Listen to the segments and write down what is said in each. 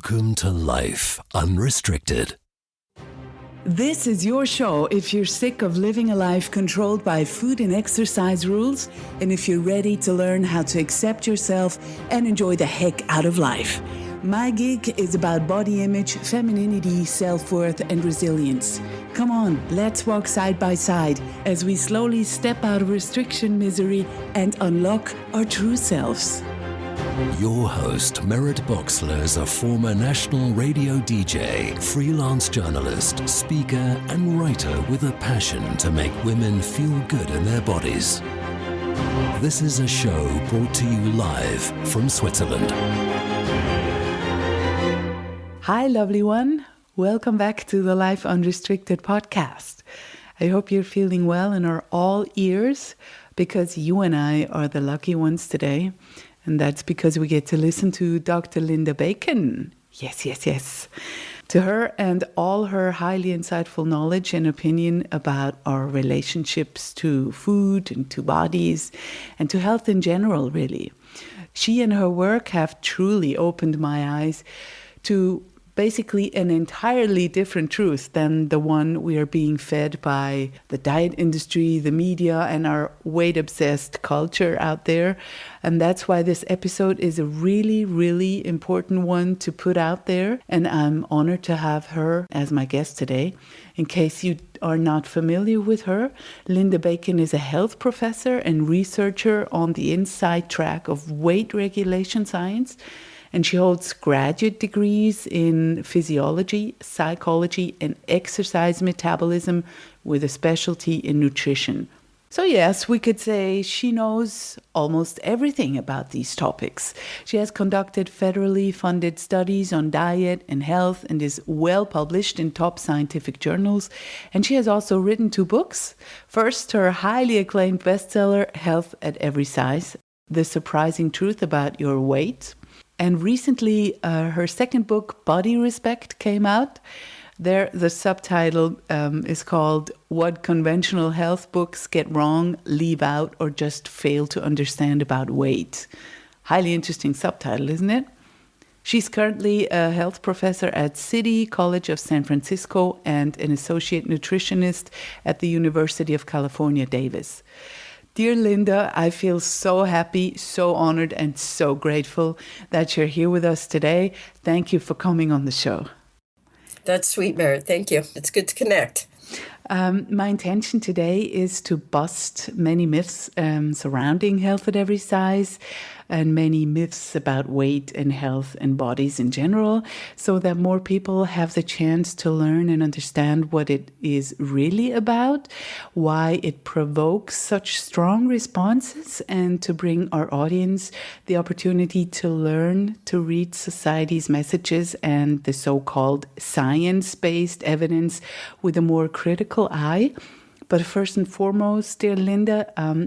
Welcome to Life Unrestricted. This is your show if you're sick of living a life controlled by food and exercise rules, and if you're ready to learn how to accept yourself and enjoy the heck out of life. My gig is about body image, femininity, self-worth, and resilience. Come on, let's walk side by side as we slowly step out of restriction misery and unlock our true selves. Your host, Merritt Boxler, is a former national radio DJ, freelance journalist, speaker, and writer with a passion to make women feel good in their bodies. This is a show brought to you live from Switzerland. Hi, lovely one. Welcome back to the Life Unrestricted podcast. I hope you're feeling well and are all ears, because you and I are the lucky ones today. And that's because we get to listen to Dr. Linda Bacon. Yes. To her and all her highly insightful knowledge and opinion about our relationships to food and to bodies and to health in general, really. She and her work have truly opened my eyes to basically an entirely different truth than the one we are being fed by the diet industry, the media, and our weight-obsessed culture out there. And that's why this episode is a really, really important one to put out there. And I'm honored to have her as my guest today. In case you are not familiar with her, Linda Bacon is a health professor and researcher on the inside track of weight regulation science. And she holds graduate degrees in physiology, psychology, and exercise metabolism with a specialty in nutrition. So yes, we could say she knows almost everything about these topics. She has conducted federally funded studies on diet and health and is well published in top scientific journals. And she has also written 2 books. First, her highly acclaimed bestseller, Health at Every Size, The Surprising Truth About Your Weight. And recently, her second book, Body Respect, came out. There, the subtitle is called What Conventional Health Books Get Wrong, Leave Out, or Just Fail to Understand About Weight. Highly interesting subtitle, isn't it? She's currently a health professor at City College of San Francisco and an associate nutritionist at the University of California, Davis. Dear Linda, I feel so happy, so honored, and so grateful that you're here with us today. Thank you for coming on the show. That's sweet, Merritt. Thank you. It's good to connect. My intention today is to bust many myths surrounding health at every size and many myths about weight and health and bodies in general, so that more people have the chance to learn and understand what it is really about, why it provokes such strong responses, and to bring our audience the opportunity to learn to read society's messages and the so-called science-based evidence with a more critical eye. But first and foremost, dear Linda,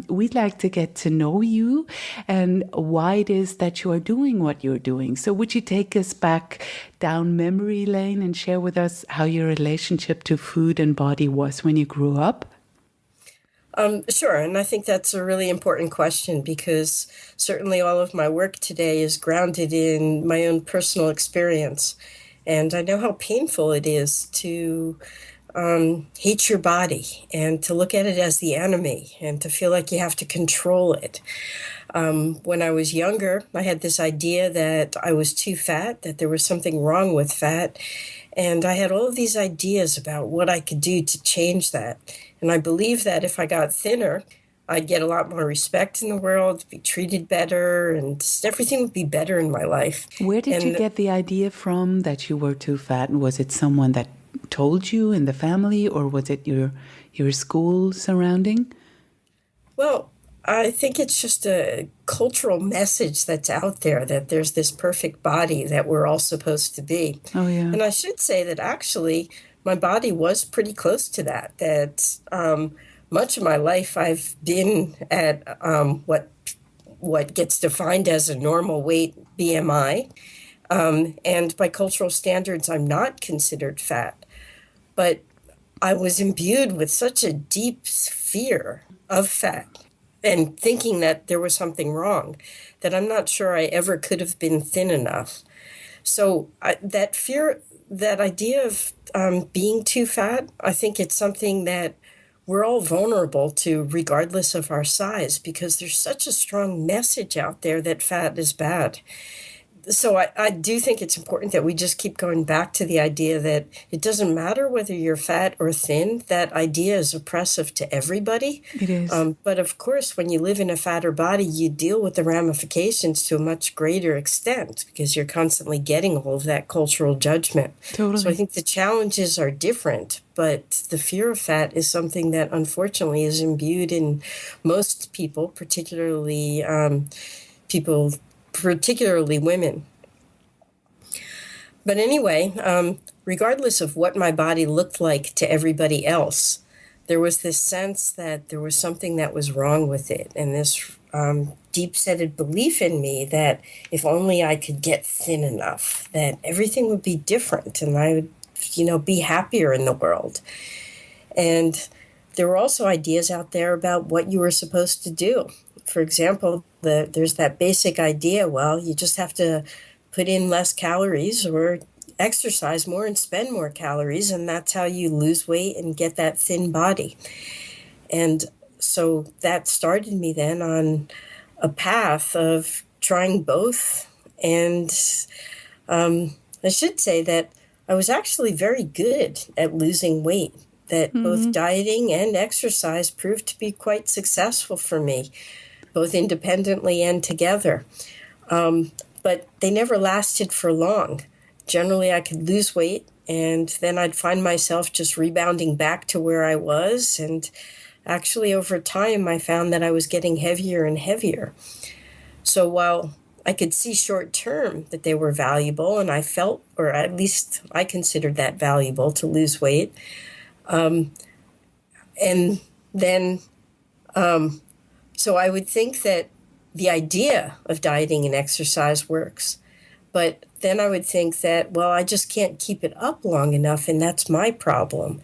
we'd like to get to know you and why it is that you are doing what you're doing. So would you take us back down memory lane and share with us how your relationship to food and body was when you grew up? Sure, and I think that's a really important question because certainly all of my work today is grounded in my own personal experience. And I know how painful it is to hate your body and to look at it as the enemy and to feel like you have to control it. When I was younger, I had this idea that I was too fat, that there was something wrong with fat. And I had all of these ideas about what I could do to change that. And I believed that if I got thinner, I'd get a lot more respect in the world, be treated better, and just everything would be better in my life. Where did you get the idea from that you were too fat? And was it someone that told you in the family, or was it your school surrounding? Well, I think it's just a cultural message that's out there that there's this perfect body that we're all supposed to be. Oh, yeah. And I should say that actually my body was pretty close to that much of my life I've been at what gets defined as a normal weight BMI. And by cultural standards, I'm not considered fat. But I was imbued with such a deep fear of fat and thinking that there was something wrong that I'm not sure I ever could have been thin enough. So that fear, that idea of being too fat, I think it's something that we're all vulnerable to regardless of our size, because there's such a strong message out there that fat is bad. So I do think it's important that we just keep going back to the idea that it doesn't matter whether you're fat or thin. That idea is oppressive to everybody. It is. But of course, when you live in a fatter body, you deal with the ramifications to a much greater extent because you're constantly getting all of that cultural judgment. Totally. So I think the challenges are different, but the fear of fat is something that unfortunately is imbued in most people, particularly women. But anyway, regardless of what my body looked like to everybody else, there was this sense that there was something that was wrong with it, and this deep-seated belief in me that if only I could get thin enough, that everything would be different and I would, be happier in the world. And there were also ideas out there about what you were supposed to do. For example, there's that basic idea, well, you just have to put in less calories or exercise more and spend more calories, and that's how you lose weight and get that thin body. And so that started me then on a path of trying both. And I should say that I was actually very good at losing weight, that both dieting and exercise proved to be quite successful for me, both independently and together. But they never lasted for long. Generally, I could lose weight, and then I'd find myself just rebounding back to where I was. And actually, over time, I found that I was getting heavier and heavier. So while I could see short term that they were valuable, and I felt, or at least I considered that valuable to lose weight, and then so I would think that the idea of dieting and exercise works. But then I would think that, well, I just can't keep it up long enough, and that's my problem.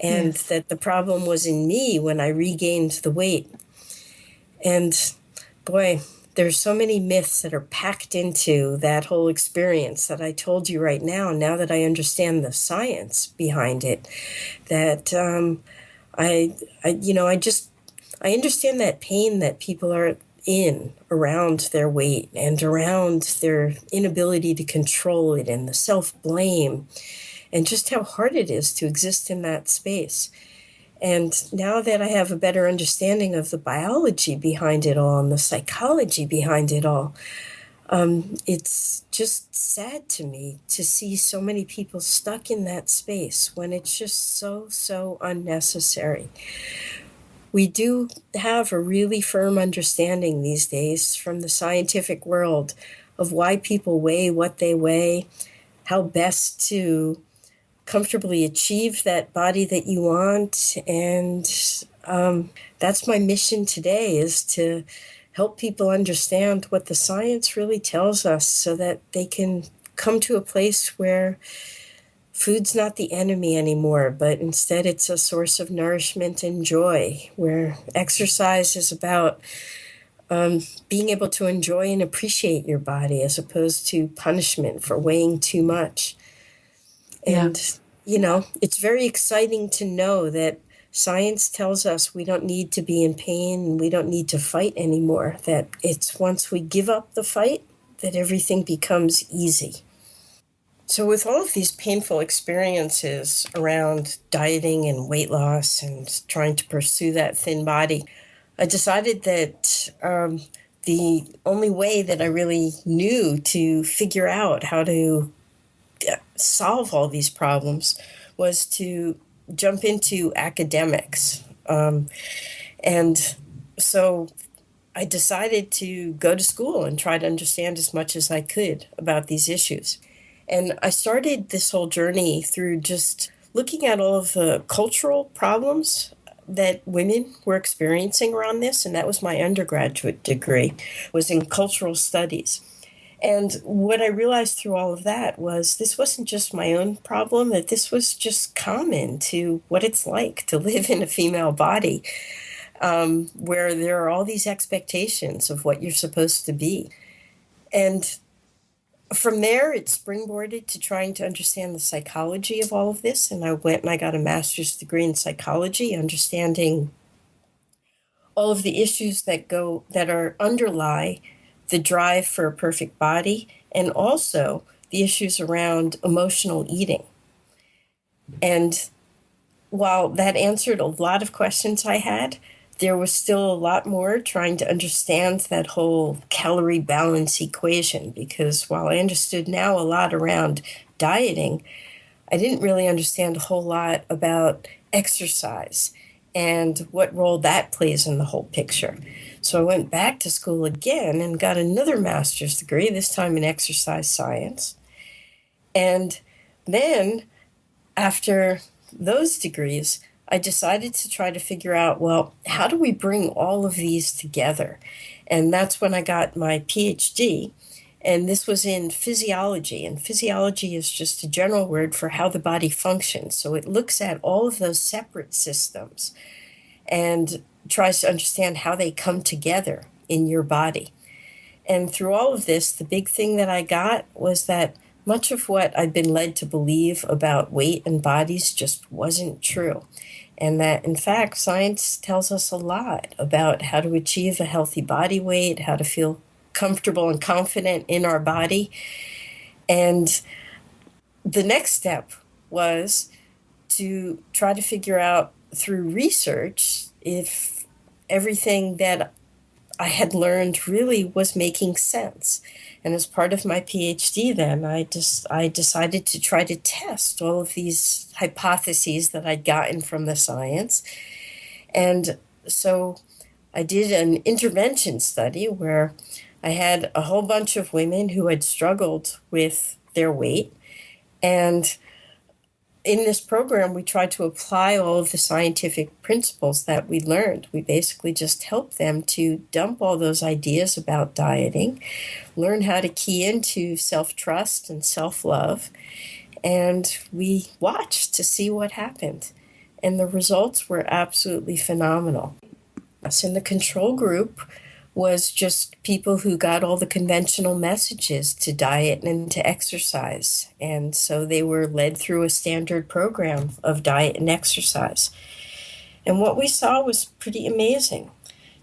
And Yes. that the problem was in me when I regained the weight. And boy, there's so many myths that are packed into that whole experience that I told you right now that I understand the science behind it, that I understand that pain that people are in around their weight and around their inability to control it and the self-blame and just how hard it is to exist in that space. And now that I have a better understanding of the biology behind it all and the psychology behind it all, it's just sad to me to see so many people stuck in that space when it's just so unnecessary. We do have a really firm understanding these days from the scientific world of why people weigh what they weigh, how best to comfortably achieve that body that you want. And that's my mission today, is to help people understand what the science really tells us so that they can come to a place where food's not the enemy anymore, but instead it's a source of nourishment and joy, where exercise is about being able to enjoy and appreciate your body as opposed to punishment for weighing too much. And, it's very exciting to know that science tells us we don't need to be in pain and we don't need to fight anymore, that it's once we give up the fight that everything becomes easy. So with all of these painful experiences around dieting and weight loss and trying to pursue that thin body, I decided that the only way that I really knew to figure out how to solve all these problems was to jump into academics. And so I decided to go to school and try to understand as much as I could about these issues. And I started this whole journey through just looking at all of the cultural problems that women were experiencing around this. And that was my undergraduate degree, was in cultural studies. And what I realized through all of that was this wasn't just my own problem, that this was just common to what it's like to live in a female body, where there are all these expectations of what you're supposed to be. And From there, it springboarded to trying to understand the psychology of all of this. And I went and I got a master's degree in psychology, understanding all of the issues that are underlie the drive for a perfect body, and also the issues around emotional eating. And while that answered a lot of questions I had, there was still a lot more trying to understand that whole calorie balance equation, because while I understood now a lot around dieting, I didn't really understand a whole lot about exercise and what role that plays in the whole picture. So I went back to school again and got another master's degree, this time in exercise science. And then after those degrees, I decided to try to figure out, well, how do we bring all of these together? And that's when I got my PhD. And this was in physiology. And physiology is just a general word for how the body functions. So it looks at all of those separate systems and tries to understand how they come together in your body. And through all of this, the big thing that I got was that much of what I'd been led to believe about weight and bodies just wasn't true. And that, in fact, science tells us a lot about how to achieve a healthy body weight, how to feel comfortable and confident in our body. And the next step was to try to figure out through research if everything that I had learned really was making sense. And as part of my PhD then, I decided to try to test all of these hypotheses that I'd gotten from the science. And so I did an intervention study where I had a whole bunch of women who had struggled with their weight. And in this program, we tried to apply all of the scientific principles that we learned. We basically just helped them to dump all those ideas about dieting, learn how to key into self-trust and self-love, and we watched to see what happened. And the results were absolutely phenomenal. Us in the control group was just people who got all the conventional messages to diet and to exercise. And so they were led through a standard program of diet and exercise. And what we saw was pretty amazing.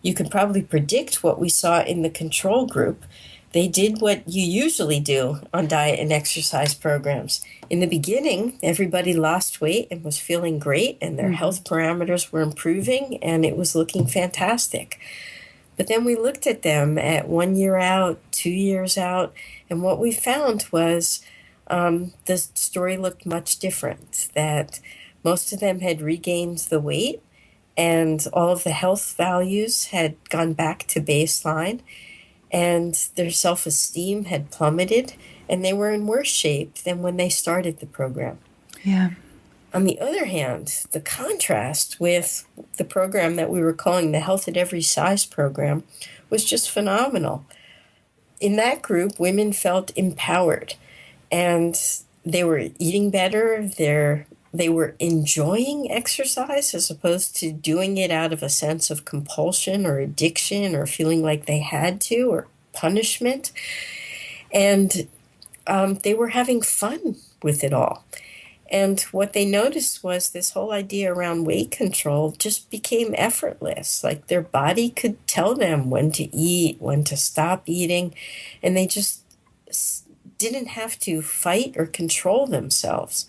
You could probably predict what we saw in the control group. They did what you usually do on diet and exercise programs. In the beginning, everybody lost weight and was feeling great, and their health parameters were improving, and it was looking fantastic. But then we looked at them at 1 year out, 2 years out, and what we found was the story looked much different, that most of them had regained the weight and all of the health values had gone back to baseline, and their self-esteem had plummeted, and they were in worse shape than when they started the program. Yeah. On the other hand, the contrast with the program that we were calling the Health at Every Size program was just phenomenal. In that group, women felt empowered, and they were eating better. They were enjoying exercise as opposed to doing it out of a sense of compulsion or addiction or feeling like they had to or punishment. And they were having fun with it all. And what they noticed was this whole idea around weight control just became effortless. Like their body could tell them when to eat, when to stop eating, and they just didn't have to fight or control themselves.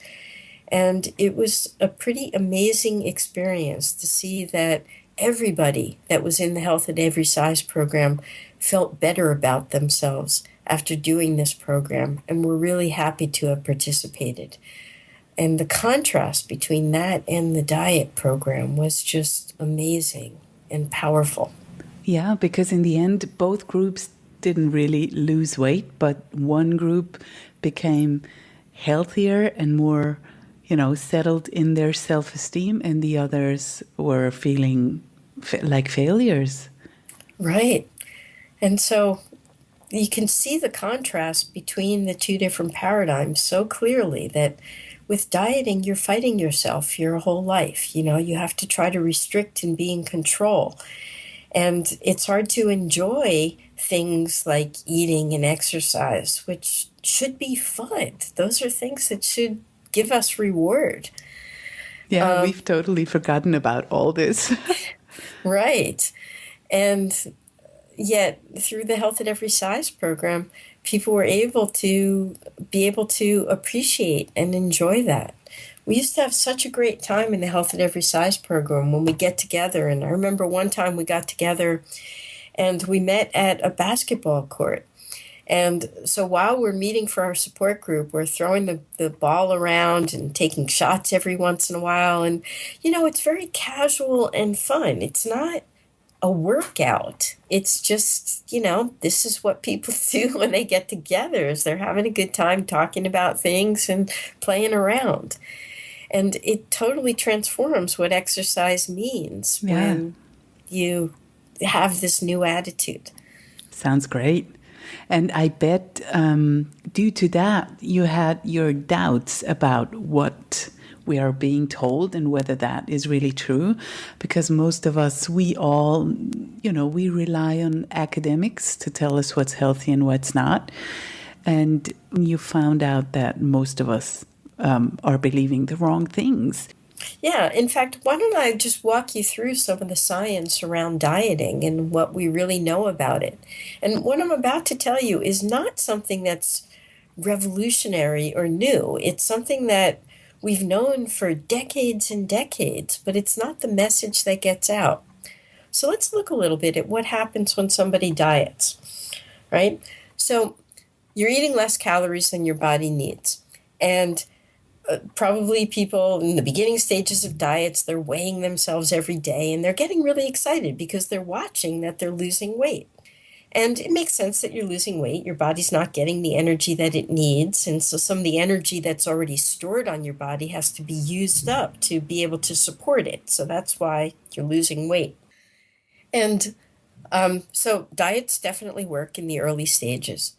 And it was a pretty amazing experience to see that everybody that was in the Health at Every Size program felt better about themselves after doing this program, and were really happy to have participated. And the contrast between that and the diet program was just amazing and powerful. Yeah, because in the end, both groups didn't really lose weight, but one group became healthier and more, settled in their self-esteem, and the others were feeling like failures. Right. And so you can see the contrast between the two different paradigms so clearly that with dieting, you're fighting yourself your whole life. You have to try to restrict and be in control. And it's hard to enjoy things like eating and exercise, which should be fun. Those are things that should give us reward. Yeah, we've totally forgotten about all this. Right. And yet, through the Health at Every Size program, people were able to appreciate and enjoy that. We used to have such a great time in the Health at Every Size program when we get together. And I remember one time we got together and we met at a basketball court. And so while we're meeting for our support group, we're throwing the ball around and taking shots every once in a while. And, it's very casual and fun. It's not a workout. It's just, this is what people do when they get together, is they're having a good time talking about things and playing around. And it totally transforms what exercise means when you have this new attitude. Sounds great. And I bet due to that, you had your doubts about what we are being told and whether that is really true. Because most of us, we all, we rely on academics to tell us what's healthy and what's not. And you found out that most of us are believing the wrong things. Yeah, in fact, why don't I just walk you through some of the science around dieting and what we really know about it. And what I'm about to tell you is not something that's revolutionary or new. It's something that we've known for decades and decades, but it's not the message that gets out. So let's look a little bit at what happens when somebody diets, right? So you're eating less calories than your body needs. And probably people in the beginning stages of diets, they're weighing themselves every day and they're getting really excited because they're watching that they're losing weight. And it makes sense that you're losing weight. Your body's not getting the energy that it needs. And so some of the energy that's already stored on your body has to be used up to be able to support it. So that's why you're losing weight. And so diets definitely work in the early stages.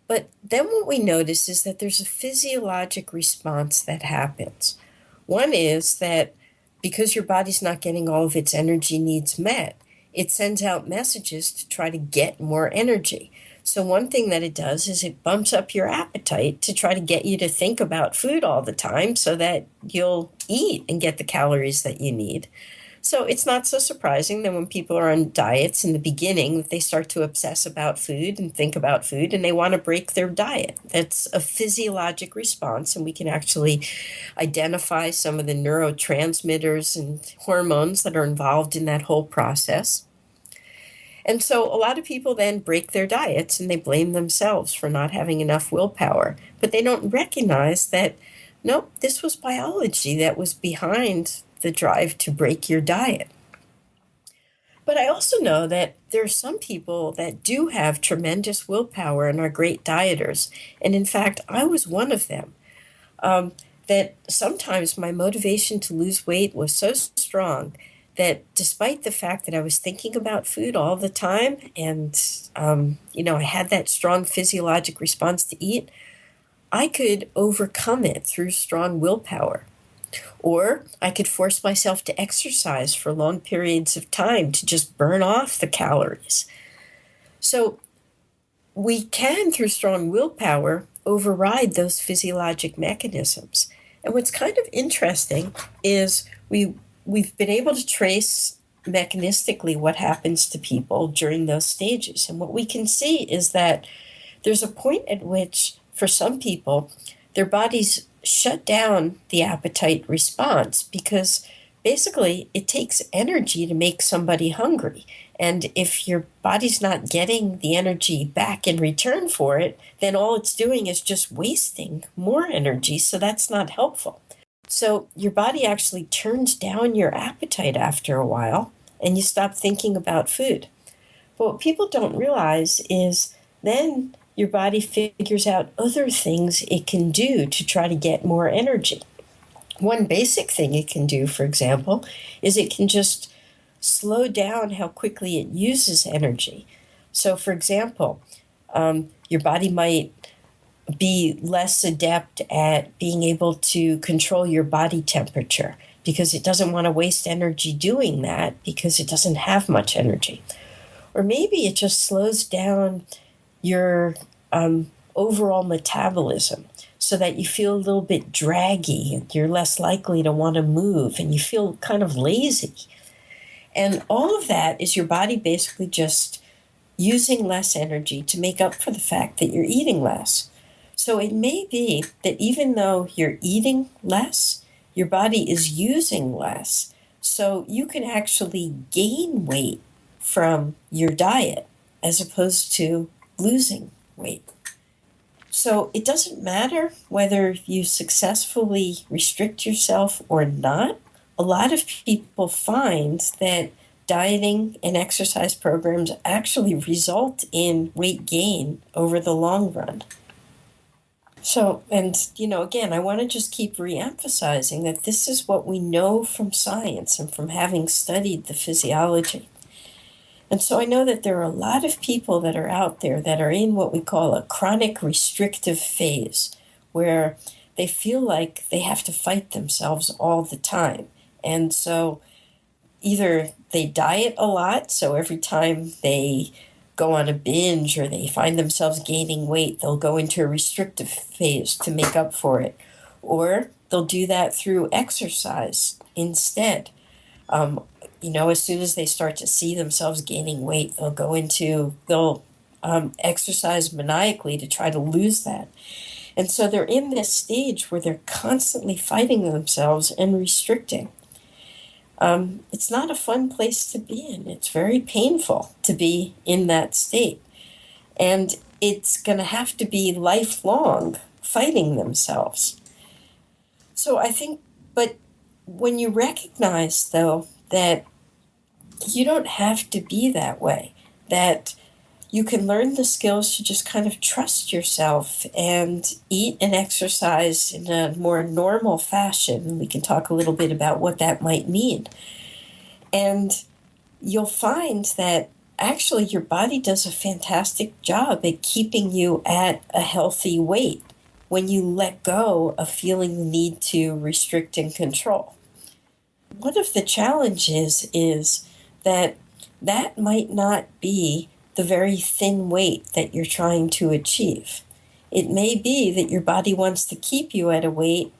But then what we notice is that there's a physiologic response that happens. One is that because your body's not getting all of its energy needs met, it sends out messages to try to get more energy. So one thing that it does is it bumps up your appetite to try to get you to think about food all the time so that you'll eat and get the calories that you need. So it's not so surprising that when people are on diets in the beginning, they start to obsess about food and think about food and they want to break their diet. That's a physiologic response, and we can actually identify some of the neurotransmitters and hormones that are involved in that whole process. And so a lot of people then break their diets and they blame themselves for not having enough willpower, but they don't recognize that, nope, this was biology that was behind the drive to break your diet. But I also know that there are some people that do have tremendous willpower and are great dieters. And in fact, I was one of them. That sometimes my motivation to lose weight was so strong that despite the fact that I was thinking about food all the time and, I had that strong physiologic response to eat, I could overcome it through strong willpower. Or I could force myself to exercise for long periods of time to just burn off the calories. So we can, through strong willpower, override those physiologic mechanisms. And what's kind of interesting is we've been able to trace mechanistically what happens to people during those stages. And what we can see is that there's a point at which, for some people, their bodies shut down the appetite response because basically it takes energy to make somebody hungry. And if your body's not getting the energy back in return for it, then all it's doing is just wasting more energy. So that's not helpful. So your body actually turns down your appetite after a while and you stop thinking about food. But what people don't realize is then your body figures out other things it can do to try to get more energy. One basic thing it can do, for example, is it can just slow down how quickly it uses energy. So, for example, your body might be less adept at being able to control your body temperature because it doesn't want to waste energy doing that because it doesn't have much energy. Or maybe it just slows down your overall metabolism so that you feel a little bit draggy and you're less likely to want to move and you feel kind of lazy. And all of that is your body basically just using less energy to make up for the fact that you're eating less. So it may be that even though you're eating less, your body is using less. So you can actually gain weight from your diet as opposed to losing weight. So it doesn't matter whether you successfully restrict yourself or not. A lot of people find that dieting and exercise programs actually result in weight gain over the long run. So, and, again, I want to just keep reemphasizing that this is what we know from science and from having studied the physiology. And so I know that there are a lot of people that are out there that are in what we call a chronic restrictive phase, where they feel like they have to fight themselves all the time. And so either they diet a lot, so every time they go on a binge or they find themselves gaining weight, they'll go into a restrictive phase to make up for it. Or they'll do that through exercise instead. As soon as they start to see themselves gaining weight, they'll exercise maniacally to try to lose that. And so they're in this stage where they're constantly fighting themselves and restricting. It's not a fun place to be in. It's very painful to be in that state. And it's going to have to be lifelong fighting themselves. So I think, but when you recognize, though, that you don't have to be that way, that you can learn the skills to just kind of trust yourself and eat and exercise in a more normal fashion. We can talk a little bit about what that might mean. And you'll find that actually your body does a fantastic job at keeping you at a healthy weight when you let go of feeling the need to restrict and control. One of the challenges is that might not be the very thin weight that you're trying to achieve. It may be that your body wants to keep you at a weight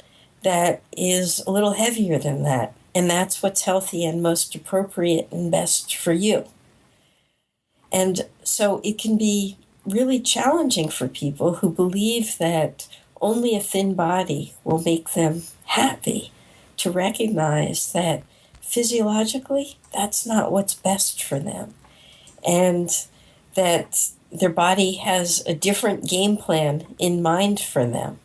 that is a little heavier than that, and that's what's healthy and most appropriate and best for you. And so it can be really challenging for people who believe that only a thin body will make them happy to recognize that physiologically, that's not what's best for them. And that their body has a different game plan in mind for them.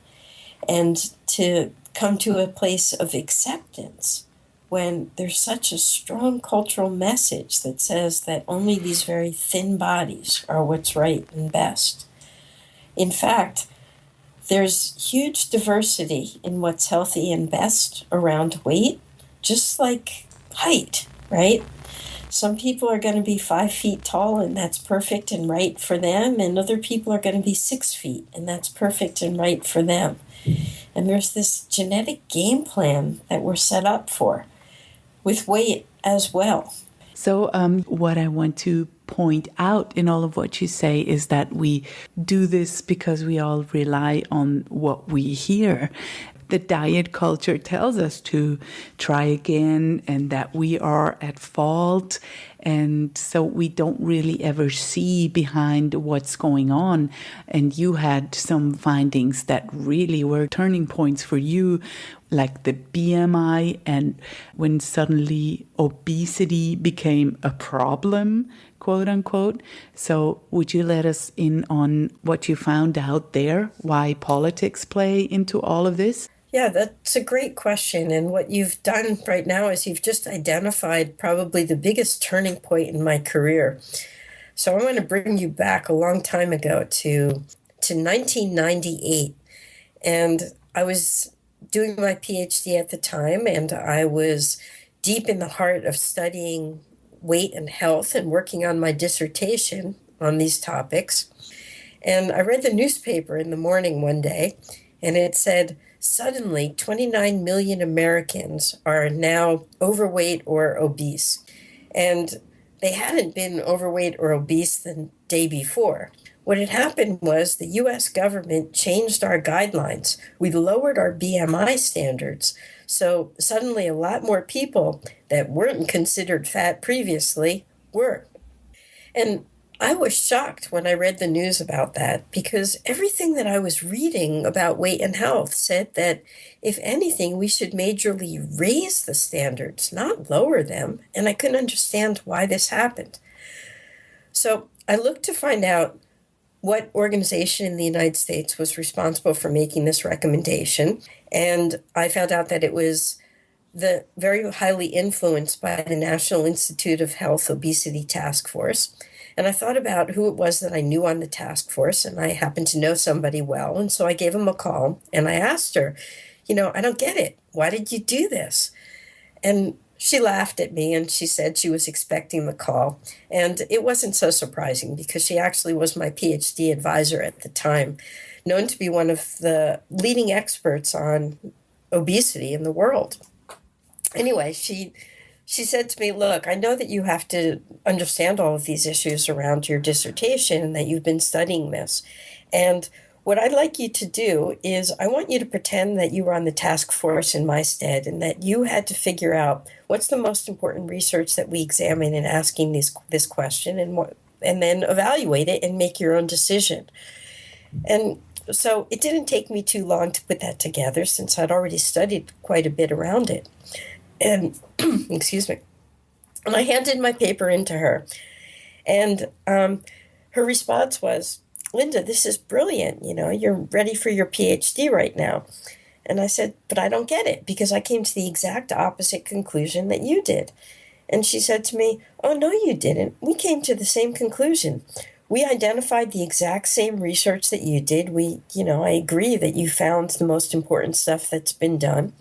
And to come to a place of acceptance when there's such a strong cultural message that says that only these very thin bodies are what's right and best. In fact, there's huge diversity in what's healthy and best around weight, just like height, right? Some people are going to be 5 feet tall, and that's perfect and right for them, and other people are going to be 6 feet, and that's perfect and right for them. And there's this genetic game plan that we're set up for, with weight as well. So what I want to point out in all of what you say is that we do this because we all rely on what we hear. The diet culture tells us to try again and that we are at fault. And so we don't really ever see behind what's going on. And you had some findings that really were turning points for you, like the BMI, and when suddenly obesity became a problem, quote unquote. So would you let us in on what you found out there, why politics play into all of this? Yeah, that's a great question. And what you've done right now is you've just identified probably the biggest turning point in my career. So I want to bring you back a long time ago to 1998. And I was doing my PhD at the time, and I was deep in the heart of studying weight and health and working on my dissertation on these topics. And I read the newspaper in the morning one day, and it said, suddenly 29 million Americans are now overweight or obese. And they hadn't been overweight or obese the day before. What had happened was the US government changed our guidelines. We lowered our BMI standards. So suddenly a lot more people that weren't considered fat previously were. And I was shocked when I read the news about that, because everything that I was reading about weight and health said that, if anything, we should majorly raise the standards, not lower them. And I couldn't understand why this happened. So I looked to find out what organization in the United States was responsible for making this recommendation. And I found out that it was the very highly influenced by the National Institute of Health Obesity Task Force. And I thought about who it was that I knew on the task force, and I happened to know somebody well. And so I gave him a call and I asked her, I don't get it. Why did you do this? And she laughed at me and she said she was expecting the call. And it wasn't so surprising, because she actually was my PhD advisor at the time, known to be one of the leading experts on obesity in the world. Anyway, she said to me, look, I know that you have to understand all of these issues around your dissertation and that you've been studying this. And what I'd like you to do is, I want you to pretend that you were on the task force in my stead and that you had to figure out what's the most important research that we examine in asking this question, and then evaluate it and make your own decision. And so it didn't take me too long to put that together, since I'd already studied quite a bit around it. And excuse me. And I handed my paper in to her. And her response was, Linda, this is brilliant. You're ready for your PhD right now. And I said, but I don't get it, because I came to the exact opposite conclusion that you did. And she said to me, oh, no, you didn't. We came to the same conclusion. We identified the exact same research that you did. I agree that you found the most important stuff that's been done.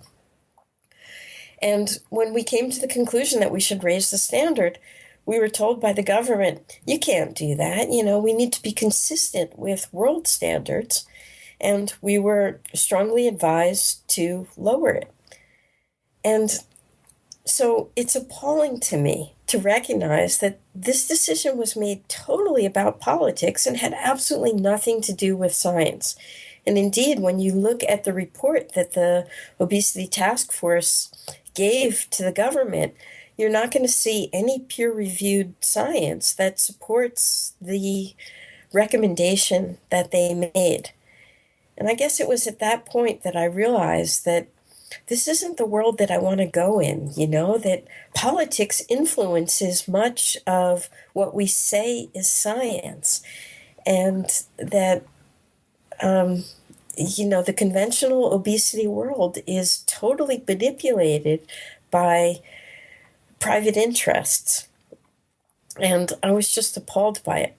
And when we came to the conclusion that we should raise the standard, we were told by the government, you can't do that. We need to be consistent with world standards. And we were strongly advised to lower it. And so it's appalling to me to recognize that this decision was made totally about politics and had absolutely nothing to do with science. And indeed, when you look at the report that the Obesity Task Force gave to the government, you're not going to see any peer-reviewed science that supports the recommendation that they made. And I guess it was at that point that I realized that this isn't the world that I want to go in, that politics influences much of what we say is science, and that the conventional obesity world is totally manipulated by private interests. And I was just appalled by it.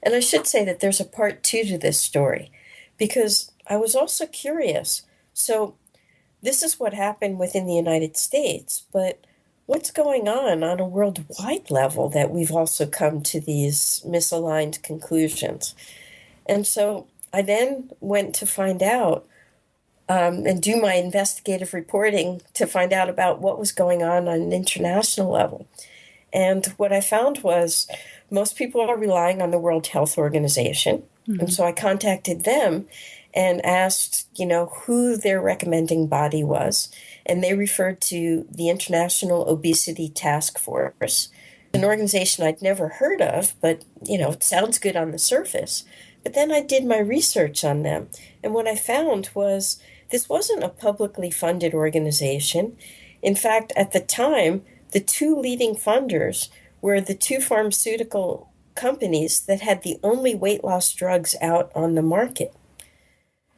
And I should say that there's a part 2 to this story, because I was also curious. So this is what happened within the United States, but what's going on a worldwide level that we've also come to these misaligned conclusions? And so I then went to find out and do my investigative reporting to find out about what was going on an international level. And what I found was most people are relying on the World Health Organization. Mm-hmm. And so I contacted them and asked, who their recommending body was. And they referred to the International Obesity Task Force, an organization I'd never heard of, but, it sounds good on the surface. But then I did my research on them. And what I found was this wasn't a publicly funded organization. In fact, at the time, the 2 leading funders were the 2 pharmaceutical companies that had the only weight loss drugs out on the market.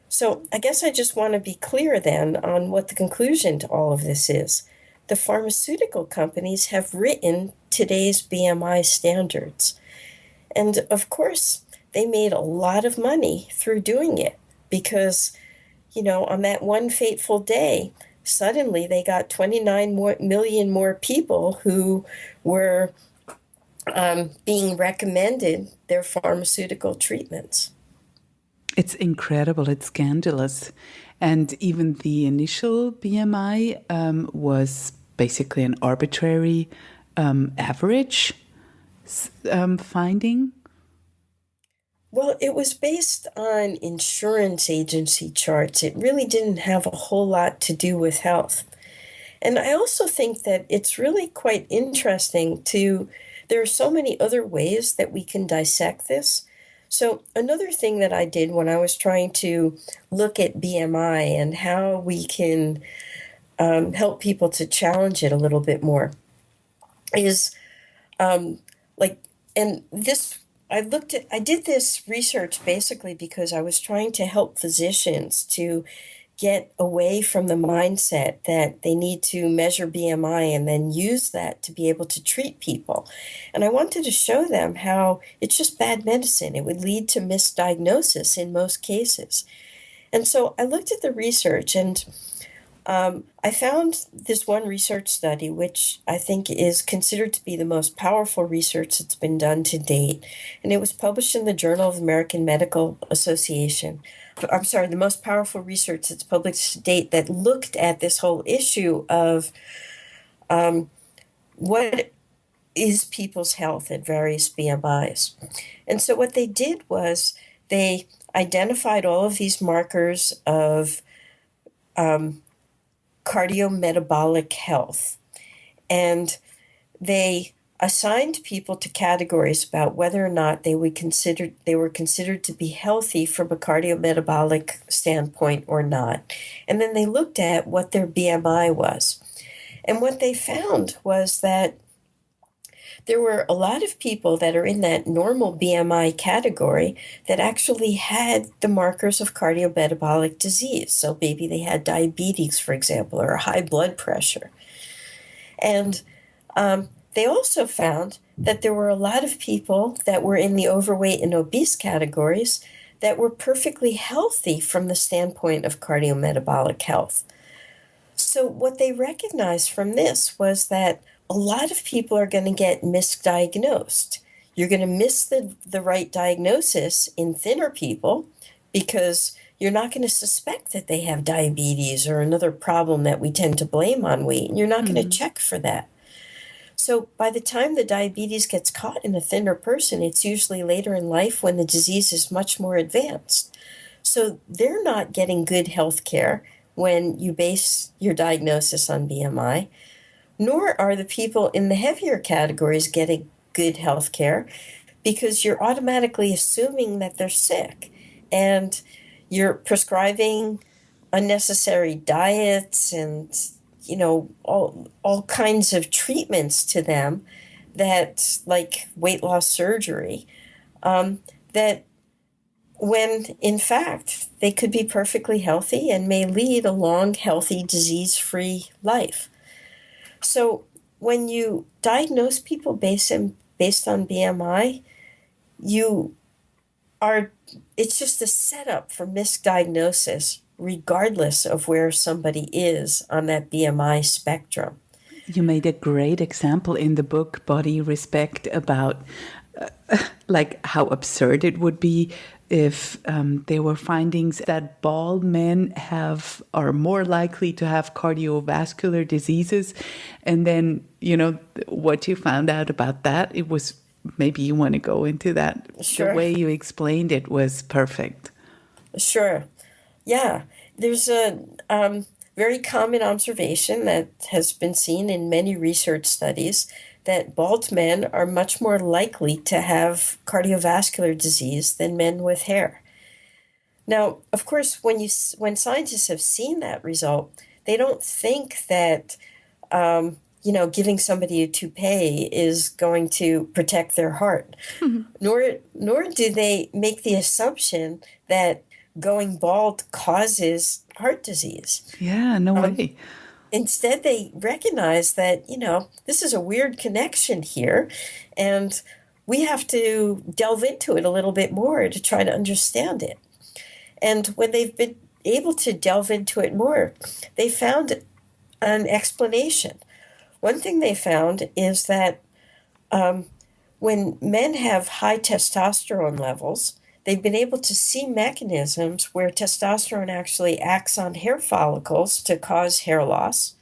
So I guess I just want to be clear then on what the conclusion to all of this is. The pharmaceutical companies have written today's BMI standards. And of course, they made a lot of money through doing it because, on that one fateful day, suddenly they got 29 million more people who were being recommended their pharmaceutical treatments. It's incredible. It's scandalous. And even the initial BMI was basically an arbitrary average finding? Well, it was based on insurance agency charts. It really didn't have a whole lot to do with health. And I also think that it's really quite interesting there are so many other ways that we can dissect this. So another thing that I did when I was trying to look at BMI and how we can help people to challenge it a little bit more is like, and this, I did this research basically because I was trying to help physicians to get away from the mindset that they need to measure BMI and then use that to be able to treat people. And I wanted to show them how it's just bad medicine. It would lead to misdiagnosis in most cases. And so I looked at the research and I found this one research study, which I think is considered to be the most powerful research that's been done to date. And it was published in the Journal of the American Medical Association. I'm sorry, the most powerful research that's published to date that looked at this whole issue of what is people's health at various BMIs. And so what they did was they identified all of these markers of cardiometabolic health. And they assigned people to categories about whether or not they were considered to be healthy from a cardiometabolic standpoint or not. And then they looked at what their BMI was. And what they found was that there were a lot of people that are in that normal BMI category that actually had the markers of cardiometabolic disease. So maybe they had diabetes, for example, or high blood pressure. And they also found that there were a lot of people that were in the overweight and obese categories that were perfectly healthy from the standpoint of cardiometabolic health. So what they recognized from this was that a lot of people are going to get misdiagnosed. You're going to miss the right diagnosis in thinner people because you're not going to suspect that they have diabetes or another problem that we tend to blame on weight. And you're not going to check for that. So by the time the diabetes gets caught in a thinner person, it's usually later in life when the disease is much more advanced. So they're not getting good health care when you base your diagnosis on BMI, nor are the people in the heavier categories getting good health care because you're automatically assuming that they're sick and you're prescribing unnecessary diets and all kinds of treatments to them that, like weight loss surgery, that when in fact they could be perfectly healthy and may lead a long, healthy, disease-free life. So when you diagnose people based on BMI, it's just a setup for misdiagnosis, regardless of where somebody is on that BMI spectrum. You made a great example in the book, Body Respect, about like how absurd it would be if there were findings that bald men are more likely to have cardiovascular diseases. And then, what you found out about that, it was, maybe you want to go into that. Sure. The way you explained it was perfect. Sure. Yeah. There's a very common observation that has been seen in many research studies that bald men are much more likely to have cardiovascular disease than men with hair. Now, of course, when scientists have seen that result, they don't think that giving somebody a toupee is going to protect their heart, nor do they make the assumption that going bald causes heart disease. Yeah, no way. Instead, they recognize that, this is a weird connection here, and we have to delve into it a little bit more to try to understand it. And when they've been able to delve into it more, they found an explanation. One thing they found is that when men have high testosterone levels, they've been able to see mechanisms where testosterone actually acts on hair follicles to cause hair loss.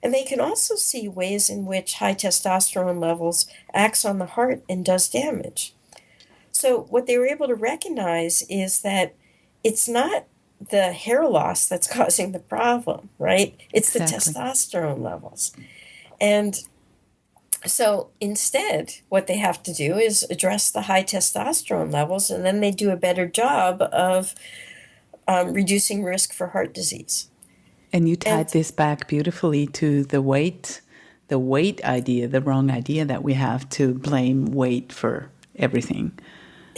And they can also see ways in which high testosterone levels acts on the heart and does damage. So what they were able to recognize is that it's not the hair loss that's causing the problem, right? It's the Exactly. testosterone levels. And so instead, what they have to do is address the high testosterone levels, and then they do a better job of reducing risk for heart disease. And you And tied this back beautifully to the weight idea, the wrong idea that we have to blame weight for everything.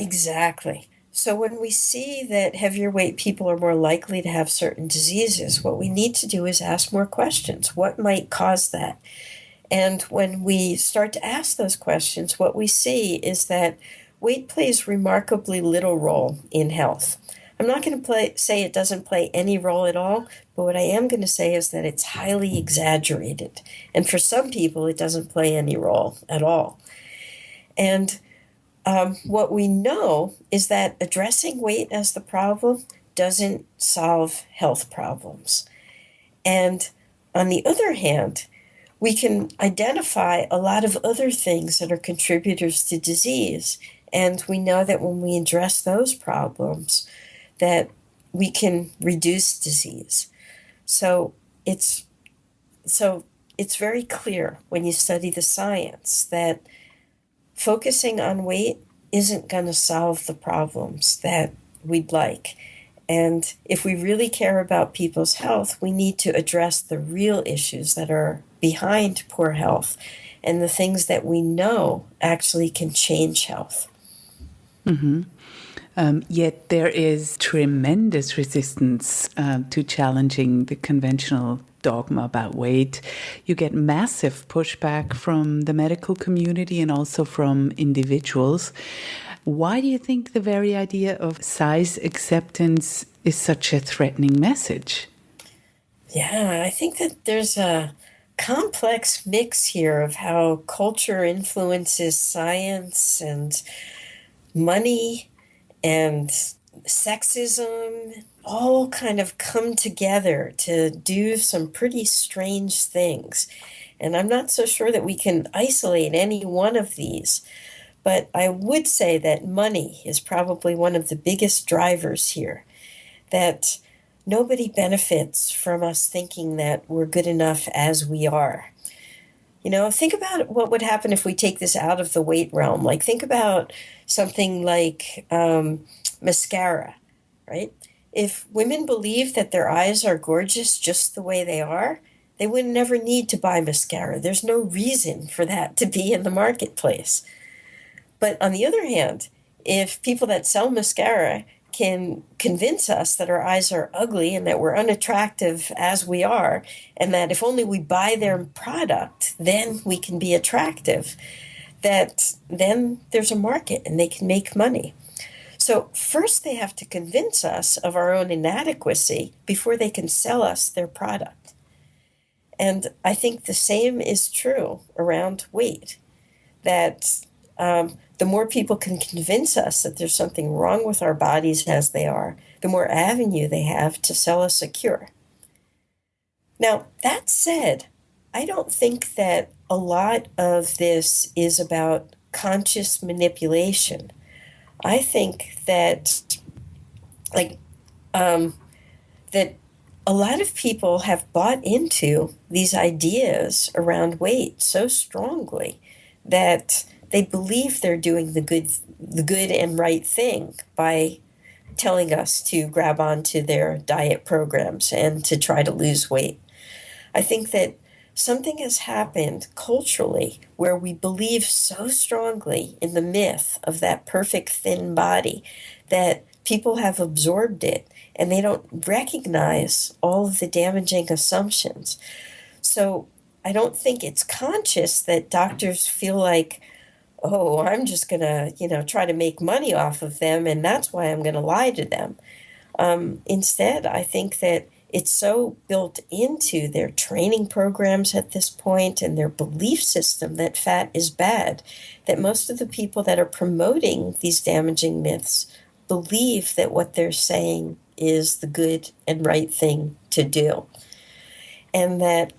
exactly. So when we see that heavier weight people are more likely to have certain diseases, what we need to do is ask more questions. What might cause that? And when we start to ask those questions, what we see is that weight plays remarkably little role in health. I'm not going to say it doesn't play any role at all, but what I am going to say is that it's highly exaggerated. And for some people, it doesn't play any role at all. And what we know is that addressing weight as the problem doesn't solve health problems. And on the other hand, we can identify a lot of other things that are contributors to disease. And we know that when we address those problems, that we can reduce disease. So it's very clear when you study the science that focusing on weight isn't going to solve the problems that we'd like. And if we really care about people's health, we need to address the real issues that are behind poor health and the things that we know actually can change health. Yet there is tremendous resistance to challenging the conventional dogma about weight. You get massive pushback from the medical community and also from individuals. Why do you think the very idea of size acceptance is such a threatening message? Yeah, I think that there's a complex mix here of how culture influences science and money and sexism all kind of come together to do some pretty strange things. And I'm not so sure that we can isolate any one of these. But I would say that money is probably one of the biggest drivers here, that nobody benefits from us thinking that we're good enough as we are. You know, think about what would happen if we take this out of the weight realm. Like, think about something like mascara, right? If women believe that their eyes are gorgeous just the way they are, they would never need to buy mascara. There's no reason for that to be in the marketplace. But on the other hand, if people that sell mascara can convince us that our eyes are ugly and that we're unattractive as we are, and that if only we buy their product, then we can be attractive, that then there's a market and they can make money. So first they have to convince us of our own inadequacy before they can sell us their product. And I think the same is true around weight, that the more people can convince us that there's something wrong with our bodies as they are, the more avenue they have to sell us a cure. Now, that said, I don't think that a lot of this is about conscious manipulation. I think that, that a lot of people have bought into these ideas around weight so strongly that they believe they're doing the good and right thing by telling us to grab onto their diet programs and to try to lose weight. I think that something has happened culturally where we believe so strongly in the myth of that perfect thin body that people have absorbed it and they don't recognize all of the damaging assumptions. So I don't think it's conscious that doctors feel like, oh, I'm just going to, try to make money off of them, and that's why I'm going to lie to them. Instead, I think that it's so built into their training programs at this point and their belief system that fat is bad, that most of the people that are promoting these damaging myths believe that what they're saying is the good and right thing to do. And that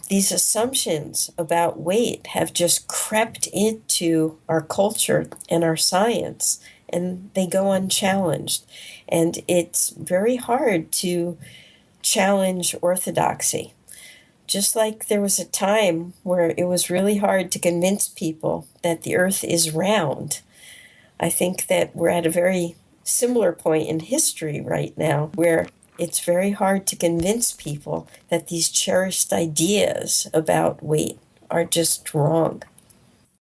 these assumptions about weight have just crept into our culture and our science, and they go unchallenged. And it's very hard to challenge orthodoxy. Just like there was a time where it was really hard to convince people that the earth is round, I think that we're at a very similar point in history right now where it's very hard to convince people that these cherished ideas about weight are just wrong.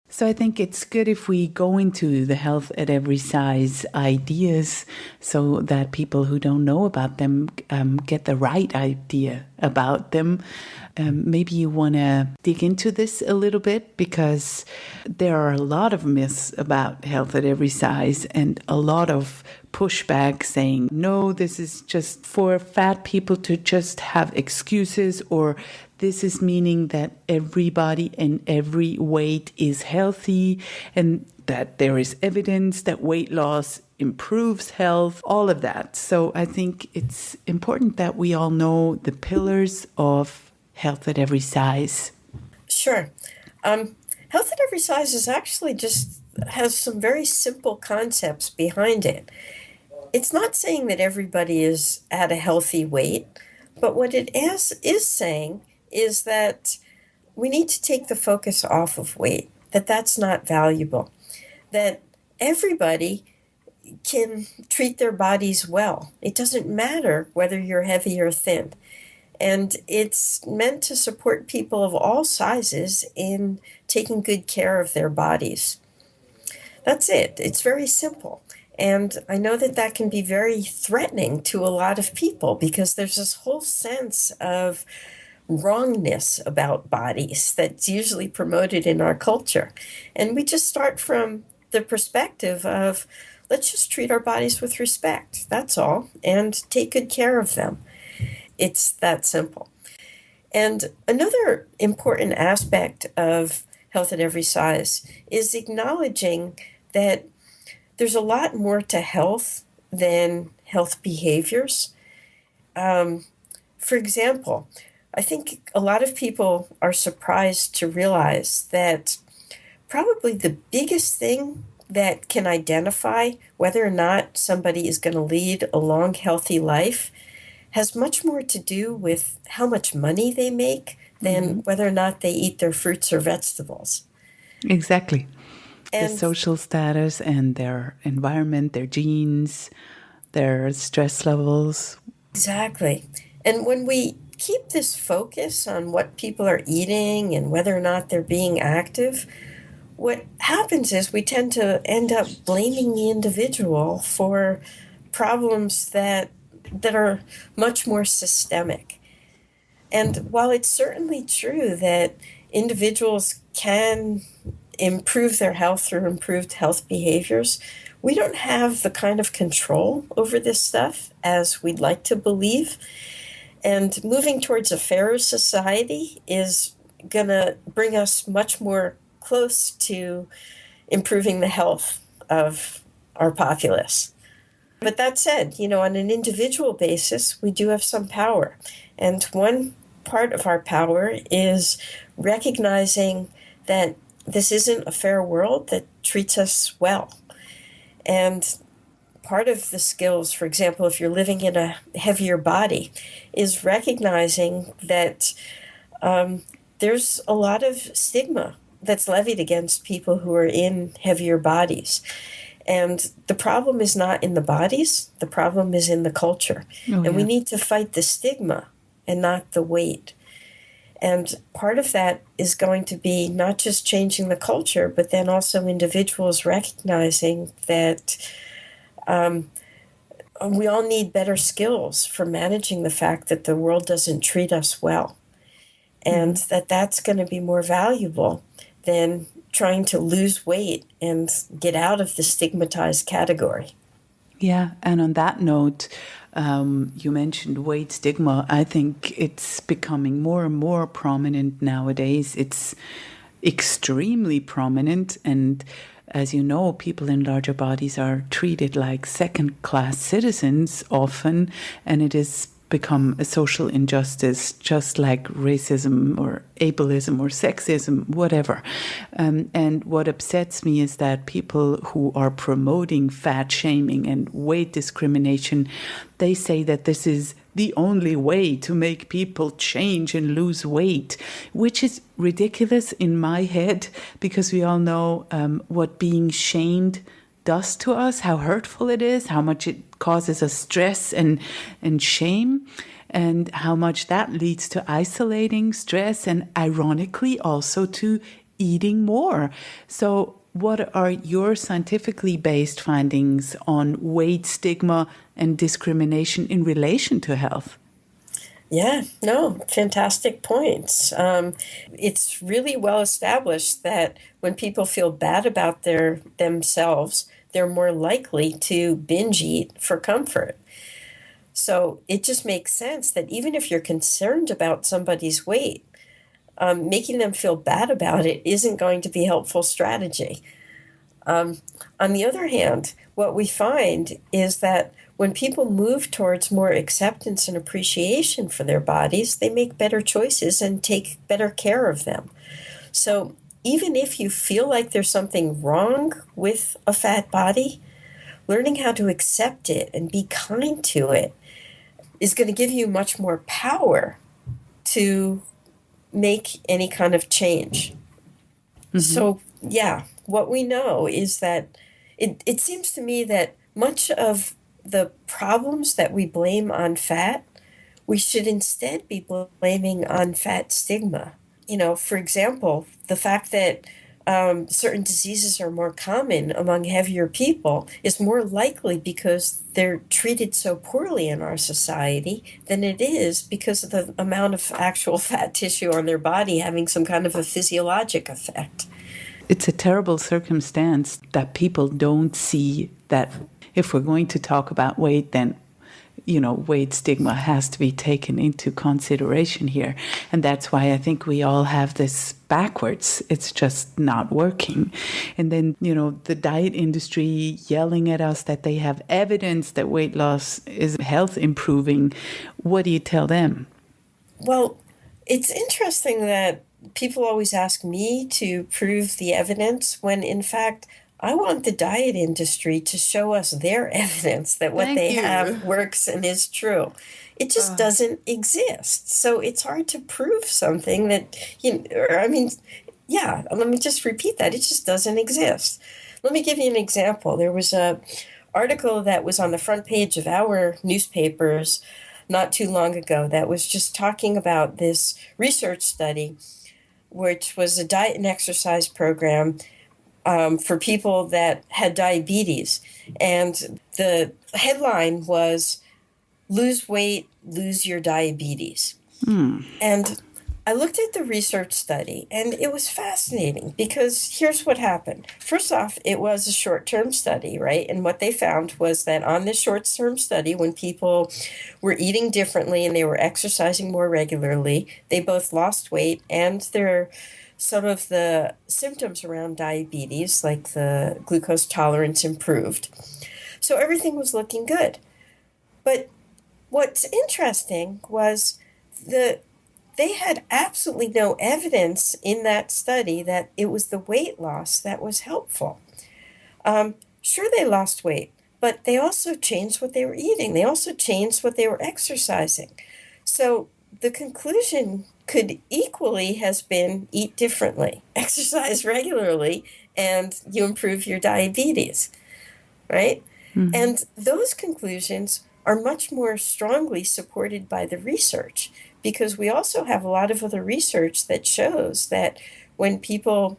So I think it's good if we go into the health at every size ideas so that people who don't know about them get the right idea about them. Maybe you want to dig into this a little bit because there are a lot of myths about health at every size and a lot of pushback saying, no, this is just for fat people to just have excuses, or this is meaning that everybody in every weight is healthy and that there is evidence that weight loss improves health, all of that. So I think it's important that we all know the pillars of health at every size. Sure. Health at every size is actually just has some very simple concepts behind it. It's not saying that everybody is at a healthy weight, but what it is saying is that we need to take the focus off of weight, that that's not valuable, that everybody can treat their bodies well. It doesn't matter whether you're heavy or thin. And it's meant to support people of all sizes in taking good care of their bodies. That's it. It's very simple. And I know that that can be very threatening to a lot of people because there's this whole sense of wrongness about bodies that's usually promoted in our culture. And we just start from the perspective of, let's just treat our bodies with respect. That's all. And take good care of them. It's that simple. And another important aspect of health at every size is acknowledging that there's a lot more to health than health behaviors. For example, I think a lot of people are surprised to realize that probably the biggest thing that can identify whether or not somebody is going to lead a long, healthy life has much more to do with how much money they make than whether or not they eat their fruits or vegetables. Exactly. And the social status and their environment, their genes, their stress levels. Exactly. And when we keep this focus on what people are eating and whether or not they're being active, what happens is we tend to end up blaming the individual for problems that are much more systemic. And while it's certainly true that individuals can improve their health through improved health behaviors, we don't have the kind of control over this stuff as we'd like to believe. And moving towards a fairer society is going to bring us much more close to improving the health of our populace. But that said, on an individual basis, we do have some power. And one part of our power is recognizing that this isn't a fair world that treats us well. And part of the skills, for example, if you're living in a heavier body, is recognizing that there's a lot of stigma that's levied against people who are in heavier bodies. And the problem is not in the bodies, the problem is in the culture. And we need to fight the stigma and not the weight. And part of that is going to be not just changing the culture, but then also individuals recognizing that we all need better skills for managing the fact that the world doesn't treat us well. And that's going to be more valuable than trying to lose weight and get out of the stigmatized category. Yeah, and on that note, you mentioned weight stigma. I think it's becoming more and more prominent nowadays. It's extremely prominent. And as you know, people in larger bodies are treated like second-class citizens often. And it is become a social injustice, just like racism or ableism or sexism, whatever. And what upsets me is that people who are promoting fat shaming and weight discrimination, they say that this is the only way to make people change and lose weight, which is ridiculous in my head, because we all know what being shamed does to us, how hurtful it is, how much it causes us stress and shame, and how much that leads to isolating stress and ironically also to eating more. So what are your scientifically based findings on weight stigma and discrimination in relation to health? Yeah, no, fantastic points. It's really well established that when people feel bad about themselves, they're more likely to binge eat for comfort. So it just makes sense that even if you're concerned about somebody's weight, making them feel bad about it isn't going to be a helpful strategy. On the other hand, what we find is that when people move towards more acceptance and appreciation for their bodies, they make better choices and take better care of them. So even if you feel like there's something wrong with a fat body, learning how to accept it and be kind to it is going to give you much more power to make any kind of change. Mm-hmm. So, yeah, what we know is that it seems to me that much of the problems that we blame on fat, we should instead be blaming on fat stigma. You know, for example, the fact that certain diseases are more common among heavier people is more likely because they're treated so poorly in our society than it is because of the amount of actual fat tissue on their body having some kind of a physiologic effect. It's a terrible circumstance that people don't see that if we're going to talk about weight, then, you know, weight stigma has to be taken into consideration here. And that's why I think we all have this backwards. It's just not working. And then, you know, the diet industry yelling at us that they have evidence that weight loss is health improving. What do you tell them? Well, it's interesting that people always ask me to prove the evidence when, in fact, I want the diet industry to show us their evidence that what they have works and is true. It just doesn't exist. So it's hard to prove something that, let me just repeat that. It just doesn't exist. Let me give you an example. There was an article that was on the front page of our newspapers not too long ago that was just talking about this research study, which was a diet and exercise program for people that had diabetes. And the headline was, "Lose weight, lose your diabetes." And I looked at the research study, and it was fascinating because here's what happened. First off, it was a short-term study, right? And what they found was that on this short-term study, when people were eating differently and they were exercising more regularly, they both lost weight and some of the symptoms around diabetes, like the glucose tolerance, improved. So everything was looking good. But what's interesting was they had absolutely no evidence in that study that it was the weight loss that was helpful. Sure, they lost weight, but they also changed what they were eating. They also changed what they were exercising. So the conclusion could equally has been eat differently, exercise regularly, and you improve your diabetes, right? Mm-hmm. And those conclusions are much more strongly supported by the research, because we also have a lot of other research that shows that when people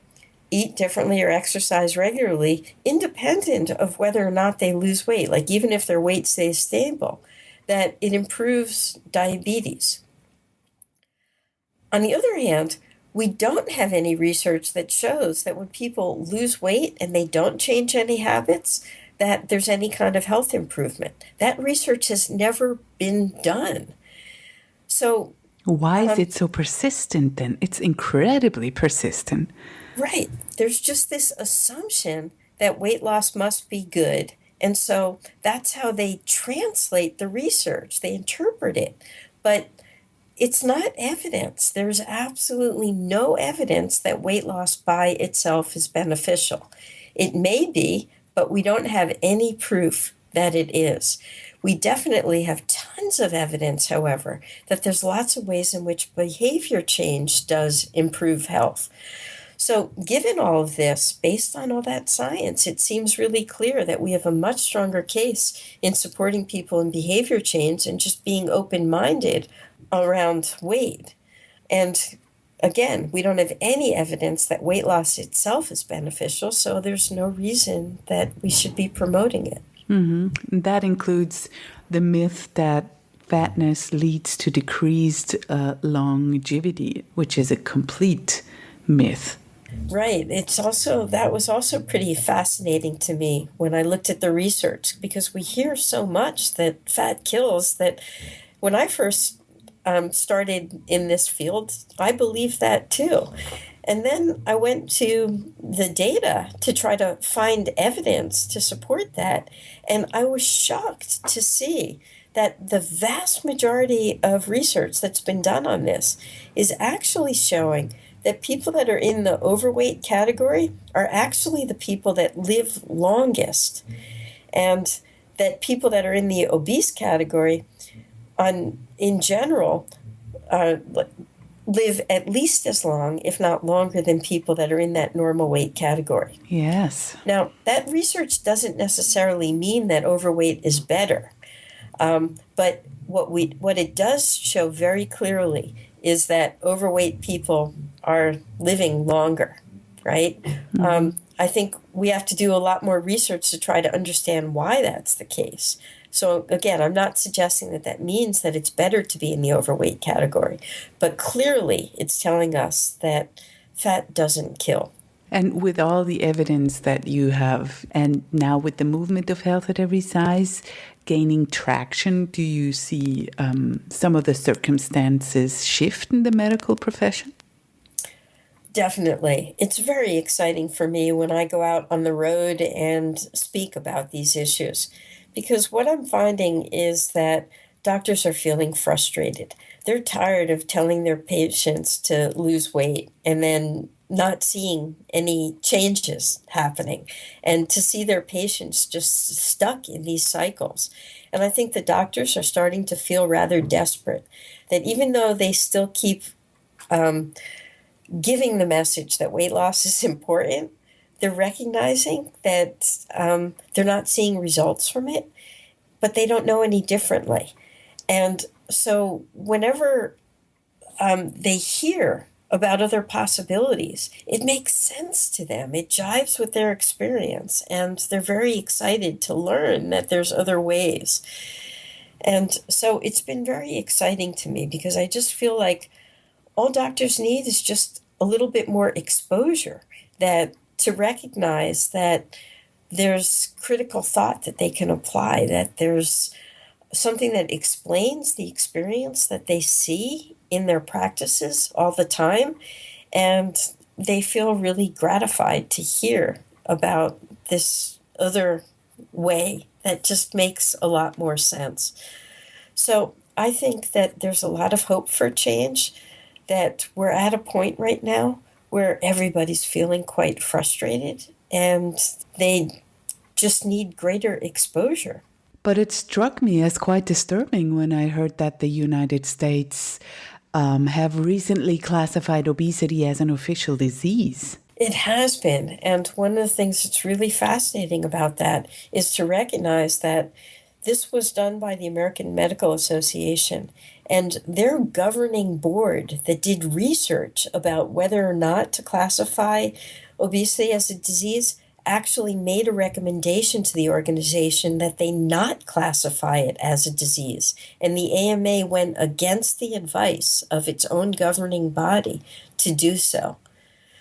eat differently or exercise regularly, independent of whether or not they lose weight, like even if their weight stays stable, that it improves diabetes. On the other hand, we don't have any research that shows that when people lose weight and they don't change any habits, that there's any kind of health improvement. That research has never been done. So why is it so persistent then? It's incredibly persistent. Right. There's just this assumption that weight loss must be good And so that's how they translate the research. They interpret it. But it's not evidence. There's absolutely no evidence that weight loss by itself is beneficial. It may be, but we don't have any proof that it is. We definitely have tons of evidence, however, that there's lots of ways in which behavior change does improve health. So given all of this, based on all that science, it seems really clear that we have a much stronger case in supporting people in behavior change and just being open-minded around weight. And again, we don't have any evidence that weight loss itself is beneficial, so there's no reason that we should be promoting it. Mm-hmm. That includes the myth that fatness leads to decreased longevity, which is a complete myth. Right. That was also pretty fascinating to me when I looked at the research, because we hear so much that fat kills that when I first started in this field, I believed that too. And then I went to the data to try to find evidence to support that. And I was shocked to see that the vast majority of research that's been done on this is actually showing that people that are in the overweight category are actually the people that live longest. And that people that are in the obese category, in general, live at least as long, if not longer, than people that are in that normal weight category. Yes. Now, that research doesn't necessarily mean that overweight is better. But what it does show very clearly is that overweight people are living longer, right? Mm-hmm. I think we have to do a lot more research to try to understand why that's the case. So again, I'm not suggesting that means that it's better to be in the overweight category, but clearly it's telling us that fat doesn't kill. And with all the evidence that you have, and now with the movement of health at every size gaining traction, do you see some of the circumstances shift in the medical profession? Definitely. It's very exciting for me when I go out on the road and speak about these issues, because what I'm finding is that doctors are feeling frustrated. They're tired of telling their patients to lose weight and then not seeing any changes happening, and to see their patients just stuck in these cycles. And I think the doctors are starting to feel rather desperate, that even though they still keep giving the message that weight loss is important, they're recognizing that they're not seeing results from it, but they don't know any differently. And so whenever they hear about other possibilities, it makes sense to them. It jives with their experience, and they're very excited to learn that there's other ways. And so it's been very exciting to me, because I just feel like all doctors need is just a little bit more exposure, that to recognize that there's critical thought that they can apply, that there's something that explains the experience that they see in their practices all the time, and they feel really gratified to hear about this other way that just makes a lot more sense. So I think that there's a lot of hope for change, that we're at a point right now where everybody's feeling quite frustrated and they just need greater exposure. But it struck me as quite disturbing when I heard that the United States have recently classified obesity as an official disease. It has been. And one of the things that's really fascinating about that is to recognize that this was done by the American Medical Association, and their governing board that did research about whether or not to classify obesity as a disease actually made a recommendation to the organization that they not classify it as a disease. And the AMA went against the advice of its own governing body to do so.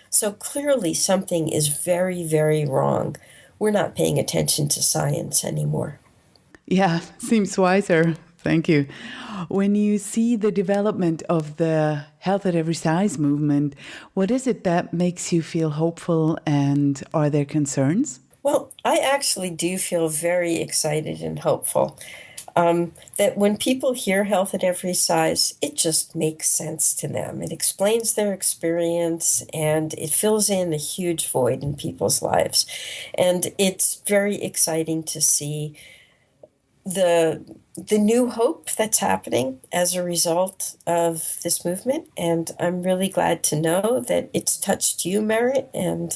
So clearly something is very, very wrong. We're not paying attention to science anymore. Yeah, seems wiser. Thank you. When you see the development of the health at every size movement, what is it that makes you feel hopeful, and are there concerns? Well, I actually do feel very excited and hopeful. That when people hear health at every size, it just makes sense to them. It explains their experience and it fills in a huge void in people's lives. And it's very exciting to see the new hope that's happening as a result of this movement. And I'm really glad to know that it's touched you, Merritt, and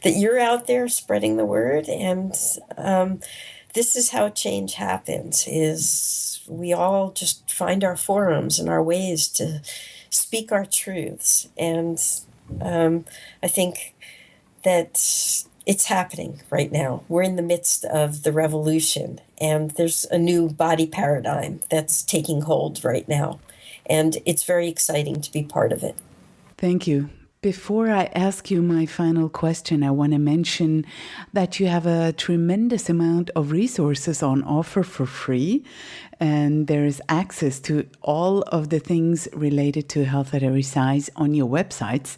that you're out there spreading the word. And this is how change happens, is we all just find our forums and our ways to speak our truths. And I think that it's happening right now. We're in the midst of the revolution, and there's a new body paradigm that's taking hold right now. And it's very exciting to be part of it. Thank you. Before I ask you my final question, I want to mention that you have a tremendous amount of resources on offer for free, and there is access to all of the things related to health at every size on your websites.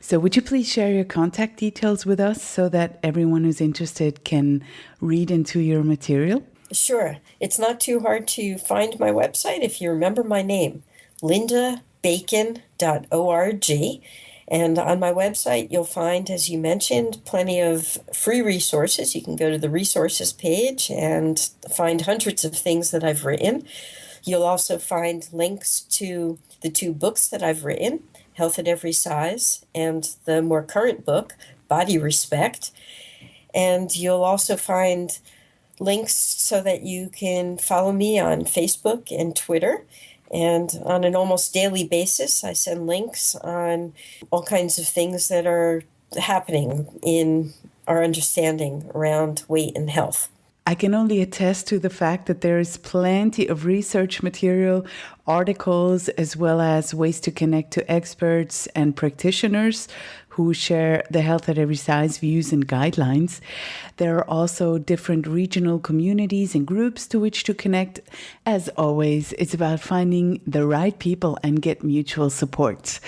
So would you please share your contact details with us so that everyone who's interested can read into your material? Sure. It's not too hard to find my website if you remember my name, lindabacon.org. And on my website, you'll find, as you mentioned, plenty of free resources. You can go to the resources page and find hundreds of things that I've written. You'll also find links to the 2 books that I've written, Health at Every Size, and the more current book, Body Respect. And you'll also find links so that you can follow me on Facebook and Twitter. And on an almost daily basis, I send links on all kinds of things that are happening in our understanding around weight and health. I can only attest to the fact that there is plenty of research material, articles, as well as ways to connect to experts and practitioners who share the health at every size views and guidelines. There are also different regional communities and groups to which to connect. As always, it's about finding the right people and get mutual support.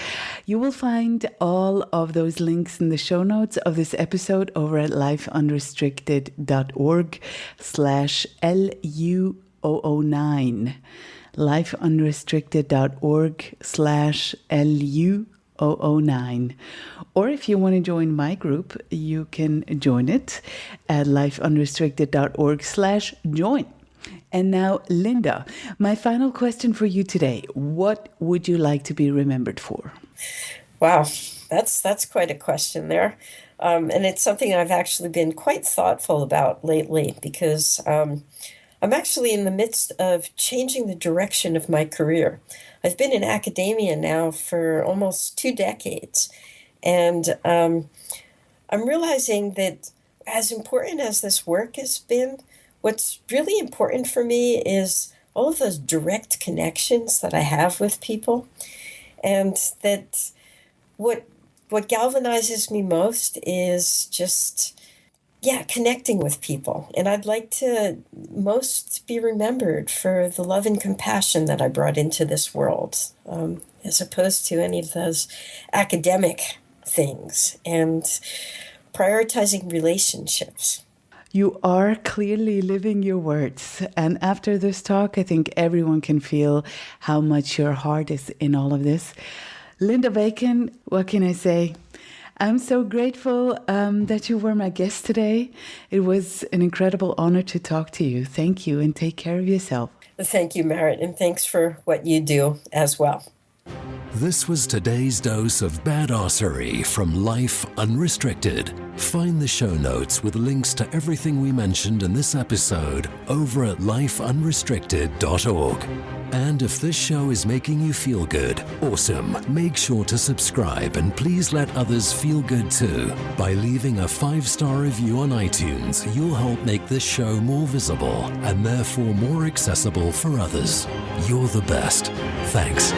You will find all of those links in the show notes of this episode over at lifeunrestricted.org/LU009. lifeunrestricted.org/LU009. Or if you want to join my group, you can join it at lifeunrestricted.org/join. And now, Linda, my final question for you today. What would you like to be remembered for? Wow, that's quite a question there. And it's something I've actually been quite thoughtful about lately because I'm actually in the midst of changing the direction of my career. I've been in academia now for almost 2 decades. And I'm realizing that as important as this work has been, what's really important for me is all of those direct connections that I have with people. And that what galvanizes me most is just, connecting with people. And I'd like to most be remembered for the love and compassion that I brought into this world, as opposed to any of those academic things, and prioritizing relationships. You are clearly living your words. And after this talk, I think everyone can feel how much your heart is in all of this. Linda Bacon, what can I say? I'm so grateful that you were my guest today. It was an incredible honor to talk to you. Thank you, and take care of yourself. Thank you, Merritt, and thanks for what you do as well. This was today's dose of badassery from Life Unrestricted. Find the show notes with links to everything we mentioned in this episode over at lifeunrestricted.org. And if this show is making you feel good, awesome. Make sure to subscribe and please let others feel good too. By leaving a 5-star review on iTunes, you'll help make this show more visible and therefore more accessible for others. You're the best. Thanks.